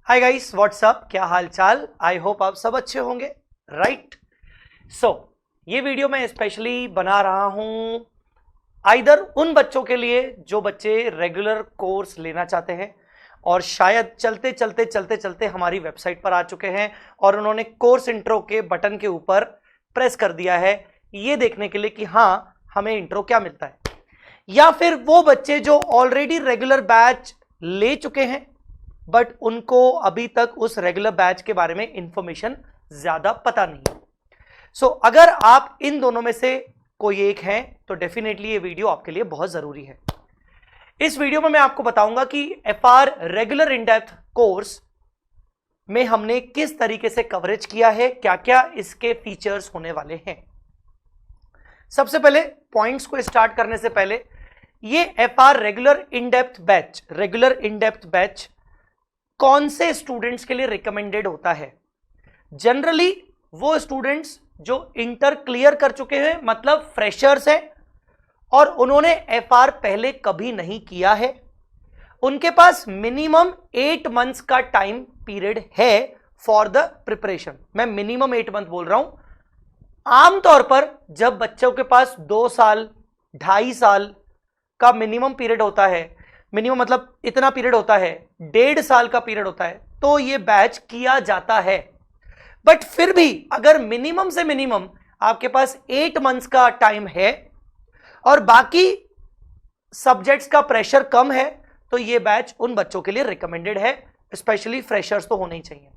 Hi guys, WhatsApp, क्या हाल चाल। I hope आप सब अच्छे होंगे, राइट। सो ये वीडियो मैं स्पेशली बना रहा हूं आइदर उन बच्चों के लिए जो बच्चे रेगुलर कोर्स लेना चाहते हैं और शायद चलते चलते चलते चलते हमारी वेबसाइट पर आ चुके हैं और उन्होंने कोर्स इंट्रो के बटन के ऊपर प्रेस कर दिया है ये देखने के लिए कि हाँ हमें इंट्रो क्या मिलता है, या फिर वो बच्चे जो ऑलरेडी रेगुलर बैच ले चुके हैं बट उनको अभी तक उस रेगुलर बैच के बारे में इंफॉर्मेशन ज्यादा पता नहीं है। सो अगर आप इन दोनों में से कोई एक हैं तो डेफिनेटली ये वीडियो आपके लिए बहुत जरूरी है। इस वीडियो में मैं आपको बताऊंगा कि FR regular in depth course में हमने किस तरीके से कवरेज किया है, क्या क्या इसके फीचर्स होने वाले हैं। सबसे पहले पॉइंट्स को स्टार्ट करने से पहले, ये FR regular in depth batch कौन से स्टूडेंट्स के लिए रिकमेंडेड होता है। जनरली वो स्टूडेंट्स जो इंटर क्लियर कर चुके हैं, मतलब फ्रेशर्स हैं और उन्होंने एफआर पहले कभी नहीं किया है, उनके पास मिनिमम 8 मंथ्स का टाइम पीरियड है फॉर द प्रिपरेशन। मैं मिनिमम 8 मंथ बोल रहा हूं। आमतौर पर जब बच्चों के पास 2 साल 2.5 साल का मिनिमम पीरियड होता है, मिनिमम मतलब इतना पीरियड होता है, 1.5 साल का पीरियड होता है, तो ये बैच किया जाता है। बट फिर भी अगर मिनिमम से मिनिमम आपके पास 8 मंथ्स का टाइम है और बाकी सब्जेक्ट्स का प्रेशर कम है तो ये बैच उन बच्चों के लिए रिकमेंडेड है, स्पेशली फ्रेशर्स तो होने ही चाहिए।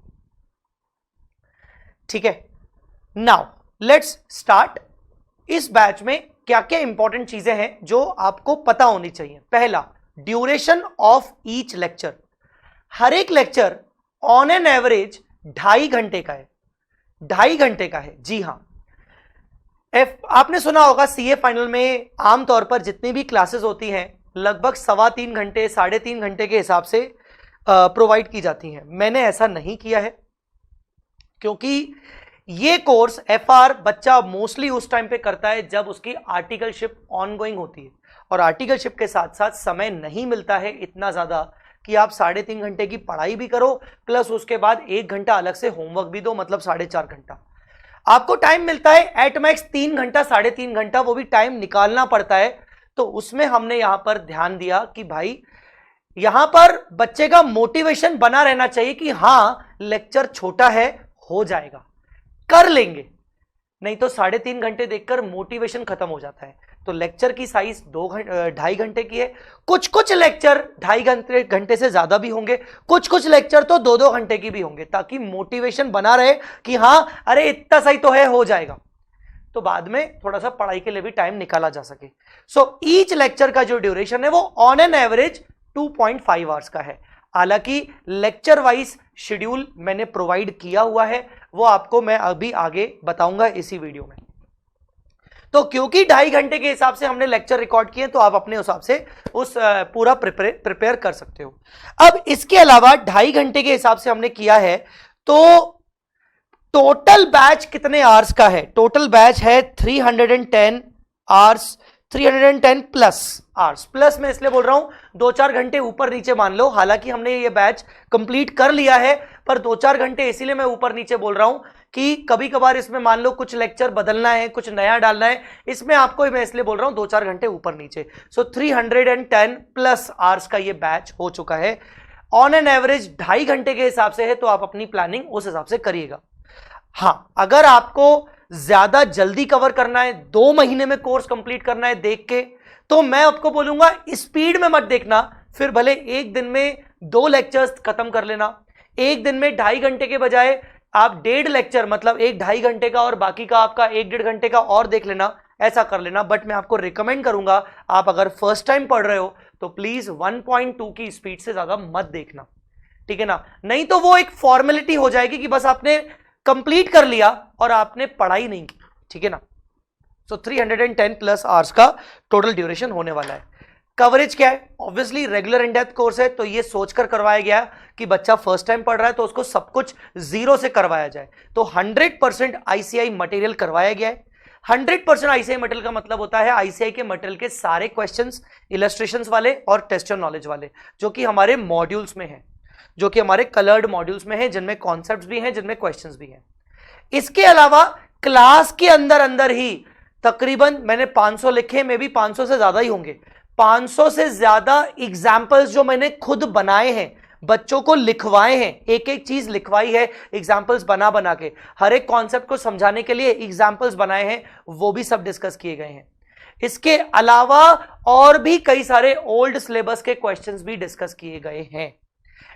ठीक है, नाउ लेट्स स्टार्ट। इस बैच में क्या क्या इंपॉर्टेंट चीजें हैं जो आपको पता होनी चाहिए। पहला, ड्यूरेशन ऑफ ईच लेक्चर। हर एक लेक्चर ऑन एन एवरेज 2.5 घंटे का है। 2.5 घंटे का है, जी हां। आपने सुना होगा सीए फाइनल में आमतौर पर जितनी भी क्लासेस होती हैं लगभग 3.25 घंटे 3.5 घंटे के हिसाब से प्रोवाइड की जाती हैं। मैंने ऐसा नहीं किया है क्योंकि ये कोर्स एफआर बच्चा मोस्टली उस टाइम पे करता है जब उसकी आर्टिकलशिप ऑनगोइंग होती है और आर्टिकलशिप के साथ साथ समय नहीं मिलता है इतना ज्यादा कि आप 3.5 घंटे की पढ़ाई भी करो प्लस उसके बाद 1 घंटा अलग से होमवर्क भी दो, मतलब 4.5 घंटा आपको टाइम मिलता है। एट मैक्स 3 घंटा 3.5 घंटा, वो भी टाइम निकालना पड़ता है। तो उसमें हमने यहां पर ध्यान दिया कि भाई यहां पर बच्चे का मोटिवेशन बना रहना चाहिए कि हां लेक्चर छोटा है, हो जाएगा, कर लेंगे, नहीं तो 3.5 घंटे देखकर मोटिवेशन खत्म हो जाता है। तो लेक्चर की साइज 2.5 घंटे की है। कुछ लेक्चर 2.5 घंटे से ज्यादा भी होंगे, कुछ लेक्चर तो 2-2 घंटे की भी होंगे, ताकि मोटिवेशन बना रहे कि हाँ अरे इतना सही तो है, हो जाएगा, तो बाद में थोड़ा सा पढ़ाई के लिए भी टाइम निकाला जा सके। सो ईच लेक्चर का जो ड्यूरेशन है वो ऑन एन एवरेज 2.5 आवर्स का है। हालांकि लेक्चर वाइज शेड्यूल मैंने प्रोवाइड किया हुआ है, वो आपको मैं अभी आगे बताऊंगा इसी वीडियो में। तो क्योंकि 2.5 घंटे के हिसाब से हमने लेक्चर रिकॉर्ड किए तो आप अपने हिसाब से उस पूरा प्रिपेयर कर सकते हो। अब इसके अलावा 2.5 घंटे के हिसाब से हमने किया है, तो टोटल बैच कितने आवर्स का है? टोटल बैच है 310 आवर्स, 310 प्लस आवर्स। प्लस मैं इसलिए बोल रहा हूं 2-4 घंटे ऊपर नीचे मान लो, हालांकि हमने ये बैच कंप्लीट कर लिया है, पर 2-4 घंटे इसीलिए मैं ऊपर नीचे बोल रहा हूं कि कभी कभार इसमें मान लो कुछ लेक्चर बदलना है, कुछ नया डालना है, इसमें आपको मैं इसलिए बोल रहा हूं 2-4 घंटे ऊपर नीचे। सो 310 प्लस आवर्स का ये बैच हो चुका है। ऑन एन एवरेज 2.5 घंटे के हिसाब से है, तो आप अपनी प्लानिंग उस हिसाब से करिएगा। हां, अगर आपको ज्यादा जल्दी कवर करना है, 2 महीने में कोर्स कंप्लीट करना है देख के, तो मैं आपको बोलूंगा स्पीड में मत देखना। फिर भले एक दिन में 2 लेक्चर्स खत्म कर लेना, एक दिन में 2.5 घंटे के बजाय आप 1.5 लेक्चर, मतलब 1-2.5 घंटे का और बाकी का आपका 1-1.5 घंटे का और देख लेना, ऐसा कर लेना। बट मैं आपको रिकमेंड करूंगा, आप अगर फर्स्ट टाइम पढ़ रहे हो तो प्लीज 1.2 की स्पीड से ज्यादा मत देखना, ठीक है ना, नहीं तो वो एक फॉर्मेलिटी हो जाएगी कि बस आपने कंप्लीट कर लिया और आपने पढ़ाई नहीं की, ठीक है ना। सो 310 प्लस आवर्स का टोटल ड्यूरेशन होने वाला है। कवरेज क्या है? Obviously regular in depth course है, तो ये सोचकर करवाया गया कि बच्चा फर्स्ट टाइम पढ़ रहा है तो उसको सब कुछ जीरो से करवाया जाए। तो 100% आईसीआई मटेरियल करवाया गया है। 100% आईसीआई मटेरियल का मतलब होता है आईसीआई के मटेरियल के सारे क्वेश्चंस इलस्ट्रेशंस वाले और टेस्ट नॉलेज वाले, जो कि हमारे मॉड्यूल्स में है। जो कि हमारे कलर्ड मॉड्यूल्स में है, जिनमें कॉन्सेप्ट्स भी हैं, जिनमें क्वेश्चंस भी हैं। इसके अलावा क्लास के अंदर अंदर ही तकरीबन मैंने 500 लिखे, में भी 500 से ज्यादा ही होंगे, 500 से ज्यादा एग्जाम्पल्स जो मैंने खुद बनाए हैं, बच्चों को लिखवाए हैं, एक एक चीज लिखवाई है एग्जाम्पल्स बना बना के, हर एक कॉन्सेप्ट को समझाने के लिए एग्जाम्पल्स बनाए हैं, वो भी सब डिस्कस किए गए हैं। इसके अलावा और भी कई सारे ओल्ड सिलेबस के क्वेश्चंस भी डिस्कस किए गए हैं।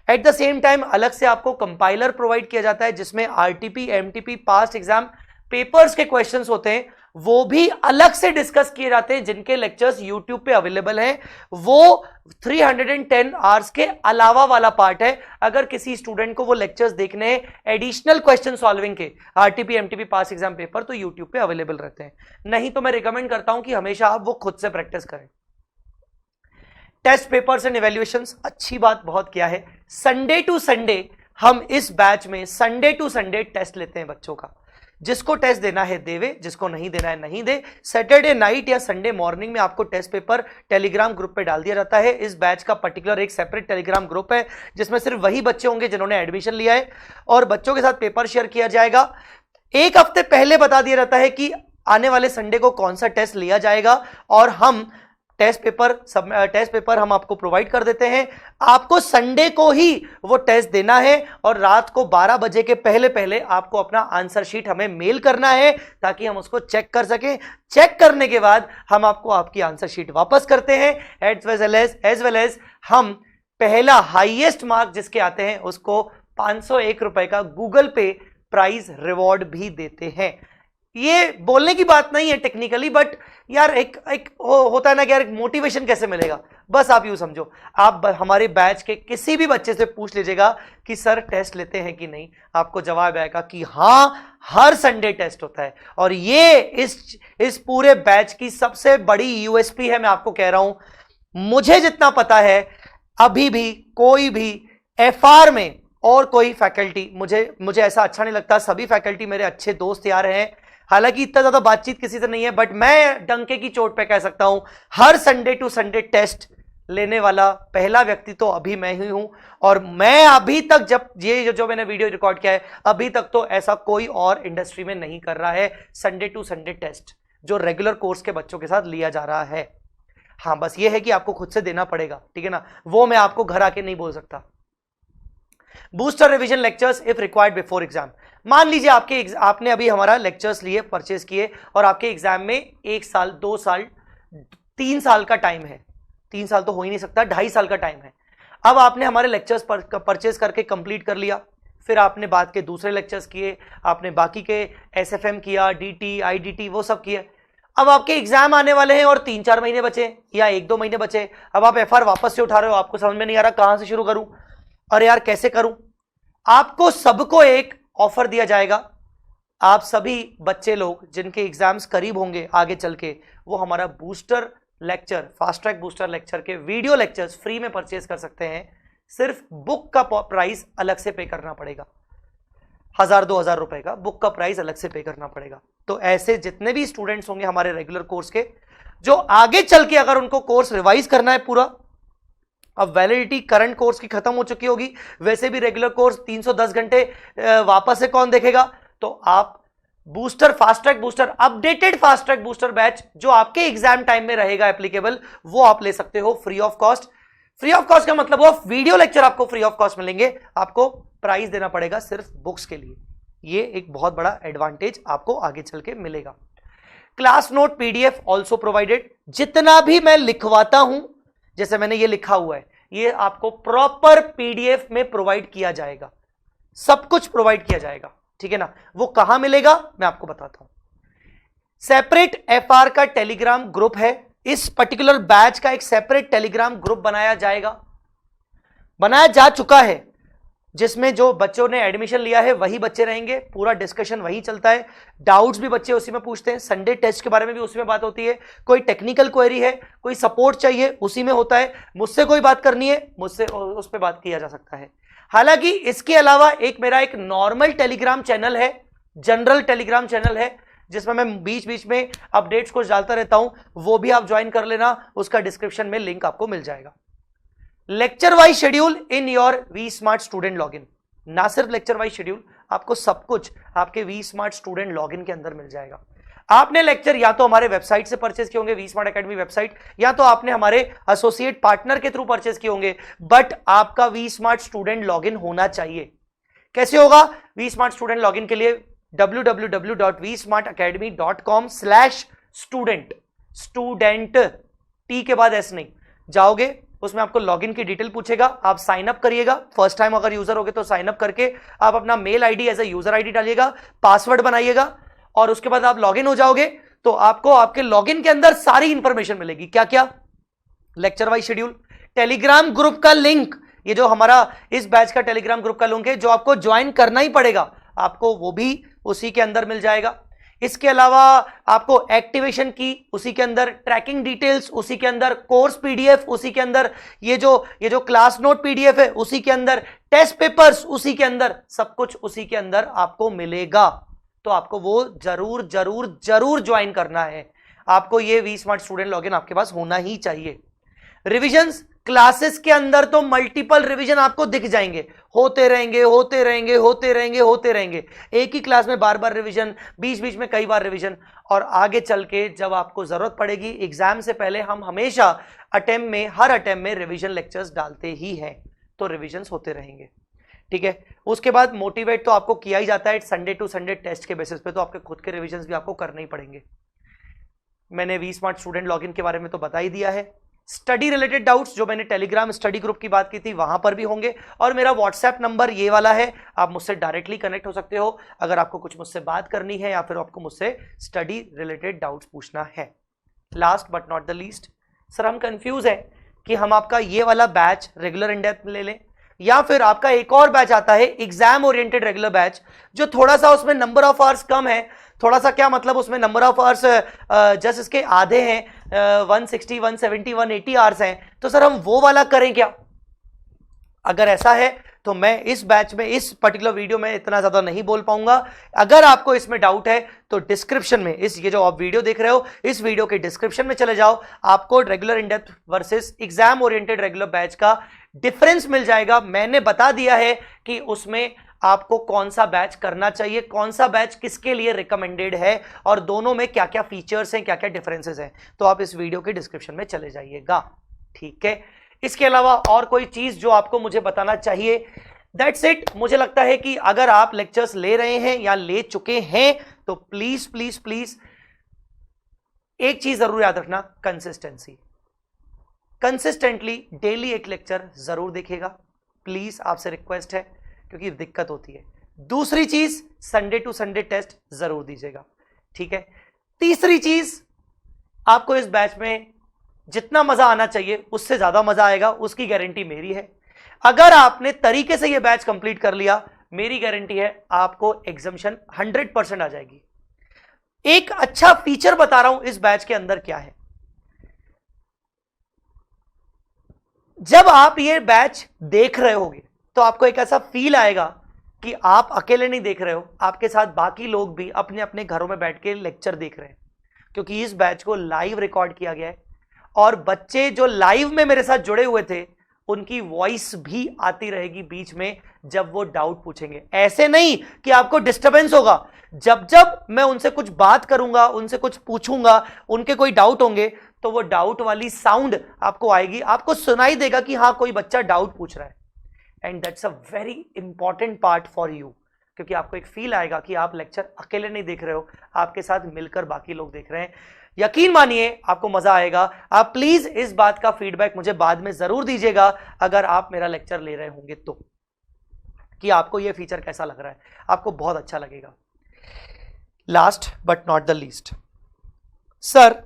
एट द सेम टाइम अलग से आपको कंपाइलर प्रोवाइड किया जाता है, जिसमें RTP, MTP, past exam papers के क्वेश्चंस होते हैं, वो भी अलग से डिस्कस किए जाते हैं, जिनके लेक्चर्स यूट्यूब पे अवेलेबल हैं। वो 310 आवर्स के अलावा वाला पार्ट है। अगर किसी स्टूडेंट को वो लेक्चर्स देखने हैं एडिशनल क्वेश्चन सॉल्विंग के, आरटीपी, एमटीपी, पास एग्जाम पेपर, तो यूट्यूब पे अवेलेबल रहते हैं। नहीं तो मैं रिकमेंड करता हूं कि हमेशा आप वो खुद से प्रैक्टिस करें। टेस्ट पेपर्स एंड इवैल्यूएशंस, अच्छी बात बहुत किया है। संडे टू संडे हम इस बैच में संडे टू संडे टेस्ट लेते हैं बच्चों का। जिसको टेस्ट देना है देवे, जिसको नहीं देना है नहीं दे। सैटरडे नाइट या संडे मॉर्निंग में आपको टेस्ट पेपर टेलीग्राम ग्रुप पे डाल दिया जाता है। इस बैच का पर्टिकुलर एक सेपरेट टेलीग्राम ग्रुप है, जिसमें सिर्फ वही बच्चे होंगे जिन्होंने एडमिशन लिया है, और बच्चों के साथ पेपर शेयर किया जाएगा। एक हफ्ते पहले बता दिया जाता है कि आने वाले संडे को कौन सा टेस्ट लिया जाएगा, और हम टेस्ट पेपर हम आपको प्रोवाइड कर देते हैं। आपको संडे को ही वो टेस्ट देना है, और रात को 12 बजे के पहले पहले आपको अपना आंसर शीट हमें मेल करना है, ताकि हम उसको चेक कर सकें। चेक करने के बाद हम आपको आपकी आंसर शीट वापस करते हैं। एज वेल एज हम पहला हाईएस्ट मार्क जिसके आते हैं उसको 501 रुपए का गूगल पे प्राइज रिवॉर्ड भी देते हैं। ये बोलने की बात नहीं है टेक्निकली, बट यार एक होता है ना कि यार मोटिवेशन कैसे मिलेगा। बस आप यूं समझो, आप हमारे बैच के किसी भी बच्चे से पूछ लीजिएगा कि सर टेस्ट लेते हैं कि नहीं, आपको जवाब आएगा कि हाँ, हर संडे टेस्ट होता है। और ये इस पूरे बैच की सबसे बड़ी यूएसपी है। मैं आपको कह रहा हूं, मुझे जितना पता है अभी भी कोई भी एफआर में और कोई फैकल्टी, मुझे ऐसा अच्छा नहीं लगता, सभी फैकल्टी मेरे अच्छे दोस्त यार हैं, हालांकि इतना ज्यादा बातचीत किसी से नहीं है, बट मैं डंके की चोट पे कह सकता हूं हर संडे टू संडे टेस्ट लेने वाला पहला व्यक्ति तो अभी मैं ही हूं। और मैं अभी तक, जब ये जो मैंने वीडियो रिकॉर्ड किया है, अभी तक तो ऐसा कोई और इंडस्ट्री में नहीं कर रहा है संडे टू संडे टेस्ट जो रेगुलर कोर्स के बच्चों के साथ लिया जा रहा है। हाँ, बस ये है कि आपको खुद से देना पड़ेगा, ठीक है ना, वो मैं आपको घर आके नहीं बोल सकता। Booster revision lectures if required before exam. मान लीजिए आपने अभी हमारा लेक्चर्स लिए, परचेज किए, और आपके एग्जाम में 1 साल, 2 साल, 3 साल का टाइम है। 3 साल तो हो ही नहीं सकता, 2.5 साल का टाइम है। अब आपने हमारे लेक्चर्स परचेज करके कंप्लीट कर लिया, फिर आपने बाद के दूसरे लेक्चर्स किए, आपने बाकी के एसएफएम किया, डीटी, आईडीटी, वो सब किए। अब आपके एग्जाम आने वाले हैं और 3-4 महीने बचे या 1-2 महीने बचे। अब आप एफआर वापस से उठा रहे हो, आपको समझ में नहीं आ रहा कहां से शुरू करूं, अरे यार कैसे करूं। आपको सबको एक ऑफर दिया जाएगा। आप सभी बच्चे लोग जिनके एग्जाम्स करीब होंगे आगे चल के, वो हमारा booster lecture, fast track booster lecture के वीडियो लेक्चर्स फ्री में परचेज कर सकते हैं। सिर्फ बुक का प्राइस अलग से पे करना पड़ेगा, 1000-2000 रुपए का बुक का प्राइस अलग से पे करना पड़ेगा। तो ऐसे जितने भी स्टूडेंट्स होंगे हमारे रेगुलर कोर्स के, जो आगे चल के अगर उनको कोर्स रिवाइज करना है पूरा, अब वैलिडिटी करंट कोर्स की खत्म हो चुकी होगी, वैसे भी रेगुलर कोर्स 310 घंटे वापस से कौन देखेगा, तो आप booster, fast track booster, updated fast track booster batch जो आपके एग्जाम टाइम में रहेगा एप्लीकेबल, वो आप ले सकते हो free of cost. Free of cost का मतलब वो वीडियो लेक्चर आपको फ्री ऑफ कॉस्ट मिलेंगे, आपको प्राइस देना पड़ेगा सिर्फ बुक्स के लिए। ये एक बहुत बड़ा एडवांटेज आपको आगे चल के मिलेगा। Class note PDF also provided. जितना भी मैं लिखवाता हूं, जैसे मैंने ये लिखा हुआ है, ये आपको प्रॉपर पीडीएफ में प्रोवाइड किया जाएगा, सब कुछ प्रोवाइड किया जाएगा, ठीक है ना। वो कहां मिलेगा मैं आपको बताता हूं। सेपरेट एफआर का टेलीग्राम ग्रुप है, इस पर्टिकुलर बैच का एक सेपरेट टेलीग्राम ग्रुप बनाया जा चुका है, जिसमें जो बच्चों ने एडमिशन लिया है वही बच्चे रहेंगे, पूरा डिस्कशन वही चलता है, डाउट्स भी बच्चे उसी में पूछते हैं, संडे टेस्ट के बारे में भी उसी में बात होती है, कोई टेक्निकल क्वेरी है, कोई सपोर्ट चाहिए, उसी में होता है, मुझसे कोई बात करनी है, मुझसे उस पर बात किया जा सकता है। हालांकि इसके अलावा मेरा एक नॉर्मल टेलीग्राम चैनल है, जनरल टेलीग्राम चैनल है, जिसमें मैं बीच बीच में अपडेट्स कुछ डालता रहता हूं, वो भी आप ज्वाइन कर लेना, उसका डिस्क्रिप्शन में लिंक आपको मिल जाएगा। Lecture wise schedule in your V smart student login. ना सिर्फ लेक्चर वाइज शेड्यूल, आपको सब कुछ आपके वी स्मार्ट स्टूडेंट लॉगिन के अंदर मिल जाएगा। आपने लेक्चर या तो हमारे वेबसाइट से परचेज किए होंगे, वी स्मार्ट एकेडमी वेबसाइट, या तो आपने हमारे एसोसिएट पार्टनर के थ्रू परचेज किए होंगे, बट आपका वी स्मार्ट स्टूडेंट लॉगिन होना चाहिए। कैसे होगा? वी स्मार्ट स्टूडेंट लॉगिन के लिए www.vsmartacademy.com/student, स्टूडेंट टी के बाद एस नहीं, जाओगे उसमें आपको लॉगिन की डिटेल पूछेगा, आप साइन अप करिएगा। फर्स्ट टाइम अगर यूजर होगे तो साइन अप करके आप अपना mail ID as a user ID डालिएगा, पासवर्ड बनाइएगा और उसके बाद आप लॉगिन हो जाओगे। तो आपको आपके लॉगिन के अंदर सारी इंफॉर्मेशन मिलेगी। क्या क्या? Lecture wise schedule, Telegram group का लिंक, ये जो हमारा इस बैच का टेलीग्राम ग्रुप का लिंक है जो आपको ज्वाइन करना ही पड़ेगा, आपको वो भी उसी के अंदर मिल जाएगा। इसके अलावा आपको एक्टिवेशन की उसी के अंदर, ट्रैकिंग डिटेल्स उसी के अंदर, कोर्स पीडीएफ उसी के अंदर, ये जो क्लास नोट पीडीएफ है उसी के अंदर, टेस्ट पेपर्स उसी के अंदर, सब कुछ उसी के अंदर आपको मिलेगा। तो आपको वो जरूर जरूर जरूर ज्वाइन करना है। आपको ये वी स्मार्ट स्टूडेंट लॉगिन आपके पास होना ही चाहिए। रिविजन्स क्लासेस के अंदर तो मल्टीपल रिवीजन आपको दिख जाएंगे, होते रहेंगे होते रहेंगे होते रहेंगे होते रहेंगे। एक ही क्लास में बार बार रिवीजन, बीच बीच में कई बार रिवीजन, और आगे चल के जब आपको जरूरत पड़ेगी एग्जाम से पहले, हम हमेशा अटेम्प्ट में, हर अटेम्प्ट में रिवीजन लेक्चर्स डालते ही हैं, तो रिवीजन होते रहेंगे। ठीक है, उसके बाद मोटिवेट तो आपको किया ही जाता है संडे टू संडे टेस्ट के बेसिस पे, तो आपके खुद के रिवीजन भी आपको करने ही पड़ेंगे। मैंने वी स्मार्ट स्टूडेंट लॉगिन के बारे में तो बता ही दिया है। स्टडी रिलेटेड डाउट्स जो मैंने टेलीग्राम स्टडी ग्रुप की बात की थी वहां पर भी होंगे, और मेरा व्हाट्सएप नंबर ये वाला है, आप मुझसे डायरेक्टली कनेक्ट हो सकते हो अगर आपको कुछ मुझसे बात करनी है या फिर आपको मुझसे स्टडी रिलेटेड डाउट्स पूछना है। Last but not the least, sir हम कंफ्यूज हैं कि हम आपका ये वाला बैच रेगुलर इन डेप्थ ले लें या फिर आपका एक और बैच आता है एग्जाम ओरिएंटेड रेगुलर बैच, जो थोड़ा सा उसमें नंबर ऑफ आवर्स कम है। थोड़ा सा क्या मतलब, उसमें नंबर ऑफ आवर्स जस्ट इसके आधे हैं, 160 170 180 आवर्स हैं। तो सर हम वो वाला करें क्या? अगर ऐसा है तो मैं इस बैच में, इस पर्टिकुलर वीडियो में इतना ज्यादा नहीं बोल पाऊंगा। अगर आपको इसमें डाउट है तो डिस्क्रिप्शन में, ये जो आप वीडियो देख रहे हो इस वीडियो के डिस्क्रिप्शन में चले जाओ, आपको regular in depth versus exam oriented regular batch का डिफरेंस मिल जाएगा। मैंने बता दिया है कि उसमें आपको कौन सा बैच करना चाहिए, कौन सा बैच किसके लिए रिकमेंडेड है, और दोनों में क्या क्या फीचर्स हैं, क्या क्या डिफरेंसेस हैं। तो आप इस वीडियो के डिस्क्रिप्शन में चले जाइएगा। ठीक है, इसके अलावा और कोई चीज जो आपको मुझे बताना चाहिए? That's it. मुझे लगता है कि अगर आप लेक्चर्स ले रहे हैं या ले चुके हैं तो प्लीज प्लीज प्लीज एक चीज जरूर याद रखना, कंसिस्टेंसी। कंसिस्टेंटली डेली एक लेक्चर जरूर देखिएगा, प्लीज, आपसे रिक्वेस्ट है, क्योंकि दिक्कत होती है। दूसरी चीज, संडे टू संडे टेस्ट जरूर दीजिएगा। ठीक है, तीसरी चीज, आपको इस बैच में जितना मजा आना चाहिए उससे ज्यादा मजा आएगा, उसकी गारंटी मेरी है। अगर आपने तरीके से यह बैच कंप्लीट कर लिया, मेरी गारंटी है आपको एग्जामिशन 100% आ जाएगी। एक अच्छा फीचर बता रहा हूं इस बैच के अंदर क्या है। जब आप ये बैच देख रहे होगे तो आपको एक ऐसा फील आएगा कि आप अकेले नहीं देख रहे हो, आपके साथ बाकी लोग भी अपने अपने घरों में बैठ के लेक्चर देख रहे हैं, क्योंकि इस बैच को लाइव रिकॉर्ड किया गया है और बच्चे जो लाइव में मेरे साथ जुड़े हुए थे उनकी वॉइस भी आती रहेगी बीच में जब वो डाउट पूछेंगे। ऐसे नहीं कि आपको डिस्टरबेंस होगा, जब जब मैं उनसे कुछ बात करूंगा, उनसे कुछ पूछूंगा, उनके कोई डाउट होंगे तो वो डाउट वाली साउंड आपको आएगी, आपको सुनाई देगा कि हाँ कोई बच्चा डाउट पूछ रहा है। And that's a very important part for you, क्योंकि आपको एक फील आएगा कि आप लेक्चर अकेले नहीं देख रहे हो, आपके साथ मिलकर बाकी लोग देख रहे हैं। यकीन मानिए आपको मजा आएगा। आप प्लीज इस बात का फीडबैक मुझे बाद में जरूर दीजिएगा अगर आप मेरा लेक्चर ले रहे होंगे तो, कि आपको यह फीचर कैसा लग रहा है, आपको बहुत अच्छा लगेगा। Last but not the least, sir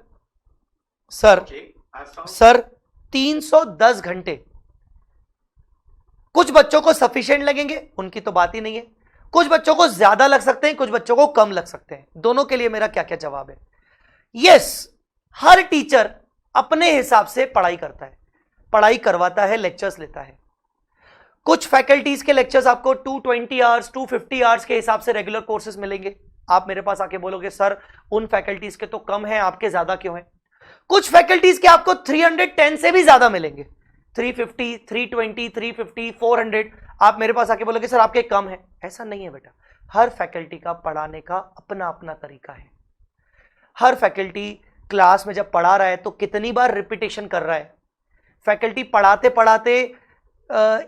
310 घंटे कुछ बच्चों को सफिशिएंट लगेंगे, उनकी तो बात ही नहीं है। कुछ बच्चों को ज्यादा लग सकते हैं, कुछ बच्चों को कम लग सकते हैं। दोनों के लिए मेरा क्या क्या जवाब है? यस, हर टीचर अपने हिसाब से पढ़ाई करता है, पढ़ाई करवाता है, लेक्चर्स लेता है। कुछ फैकल्टीज के लेक्चर्स आपको 220 आवर्स 250 आवर्स के हिसाब से रेगुलर कोर्सेज मिलेंगे। आप मेरे पास आके बोलोगे सर उन फैकल्टीज के तो कम हैं, आपके ज्यादा क्यों हैं? कुछ फैकल्टीज के आपको 310 से भी ज्यादा मिलेंगे, 350, 320, 350, 400, आप मेरे पास आके बोलोगे सर आपके कम है। ऐसा नहीं है बेटा, हर फैकल्टी का पढ़ाने का अपना अपना तरीका है। हर फैकल्टी क्लास में जब पढ़ा रहा है तो कितनी बार रिपीटेशन कर रहा है। फैकल्टी पढ़ाते पढ़ाते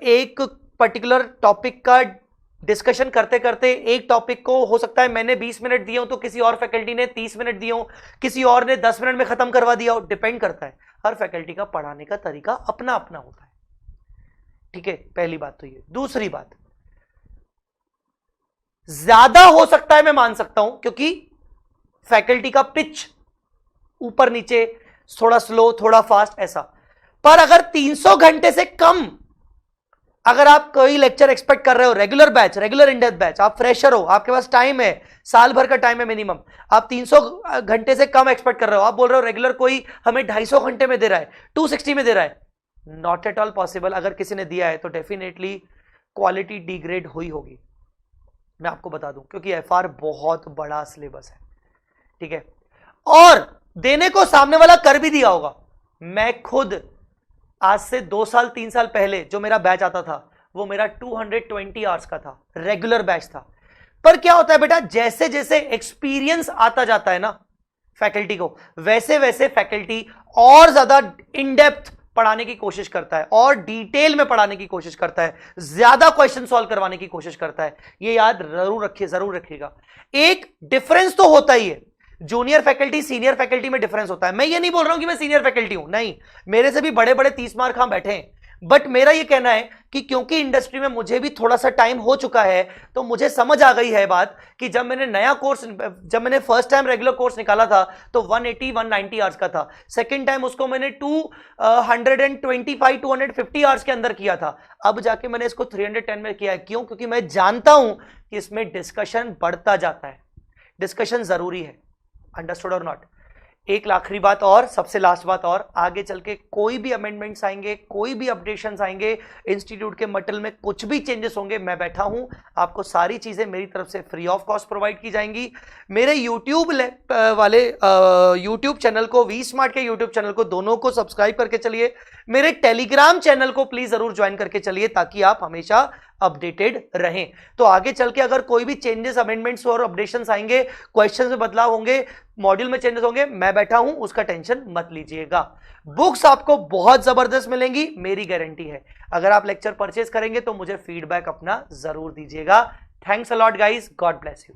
एक पर्टिकुलर टॉपिक का डिस्कशन करते करते एक टॉपिक को हो सकता है मैंने 20 मिनट दिए हो तो किसी और फैकल्टी ने 30 मिनट दिए हो, किसी और ने 10 मिनट में खत्म करवा दिया हो, डिपेंड करता है। हर फैकल्टी का पढ़ाने का तरीका अपना अपना होता है। ठीक है, पहली बात तो ये। दूसरी बात, ज्यादा हो सकता है मैं मान सकता हूं, क्योंकि फैकल्टी का पिच ऊपर नीचे, थोड़ा स्लो थोड़ा फास्ट ऐसा। पर अगर 300 घंटे से कम अगर आप कोई लेक्चर एक्सपेक्ट कर रहे हो, regular batch, regular in depth batch, आप फ्रेशर हो, आपके पास टाइम है, साल भर का टाइम है मिनिमम, आप 300 घंटे से कम एक्सपेक्ट कर रहे हो, आप बोल रहे हो रेगुलर कोई हमें 250 घंटे में दे रहा है, 260 में दे रहा है, नॉट एट ऑल पॉसिबल। अगर किसी ने दिया है तो डेफिनेटली क्वालिटी डिग्रेड हुई होगी, मैं आपको बता दूं, क्योंकि एफआर बहुत बड़ा सिलेबस है। ठीक है, और देने को सामने वाला कर भी दिया होगा। मैं खुद आज से 2 साल 3 साल पहले जो मेरा बैच आता था वो मेरा 220 आवर्स का था, रेगुलर बैच था। पर क्या होता है बेटा, जैसे जैसे एक्सपीरियंस आता जाता है ना फैकल्टी को, वैसे वैसे फैकल्टी और ज्यादा इन डेप्थ पढ़ाने की कोशिश करता है और डिटेल में पढ़ाने की कोशिश करता है, ज्यादा क्वेश्चन सॉल्व करवाने की कोशिश करता है। ये याद जरूर रखिएगा। एक डिफरेंस तो होता ही है, जूनियर फैकल्टी सीनियर फैकल्टी में डिफरेंस होता है। मैं ये नहीं बोल रहा हूं कि मैं सीनियर फैकल्टी हूं, नहीं, मेरे से भी बड़े बड़े 30 मार्क यहां बैठे हैं। बट मेरा ये कहना है कि क्योंकि इंडस्ट्री में मुझे भी थोड़ा सा टाइम हो चुका है, तो मुझे समझ आ गई है बात कि जब मैंने फर्स्ट टाइम रेगुलर कोर्स निकाला था तो 180 190 आवर्स का था। सेकंड टाइम उसको मैंने 225 250 आवर्स के अंदर किया था। अब जाके मैंने इसको 310 में किया है। क्यों? क्योंकि मैं जानता हूं कि इसमें डिस्कशन बढ़ता जाता है, डिस्कशन जरूरी है। अंडरस्टूड और नॉट? एक आखिरी बात और, सबसे लास्ट बात और, आगे चल के कोई भी अमेंडमेंट्स आएंगे, कोई भी अपडेशंस आएंगे, इंस्टीट्यूट के मटेरियल में कुछ भी चेंजेस होंगे, मैं बैठा हूं, आपको सारी चीजें मेरी तरफ से फ्री ऑफ कॉस्ट प्रोवाइड की जाएंगी। मेरे यूट्यूब वाले यूट्यूब चैनल को, वी स्मार्ट के यूट्यूब चैनल को, दोनों को सब्सक्राइब करके चलिए। मेरे टेलीग्राम चैनल को प्लीज जरूर ज्वाइन करके चलिए, ताकि आप हमेशा अपडेटेड रहें। तो आगे चल के अगर कोई भी चेंजेस, अमेंडमेंट्स और अपडेशंस आएंगे, क्वेश्चंस में बदलाव होंगे, मॉड्यूल में चेंजेस होंगे, मैं बैठा हूं, उसका टेंशन मत लीजिएगा। बुक्स आपको बहुत जबरदस्त मिलेंगी, मेरी गारंटी है। अगर आप लेक्चर परचेज करेंगे तो मुझे फीडबैक अपना जरूर दीजिएगा। Thanks a lot guys, God bless you.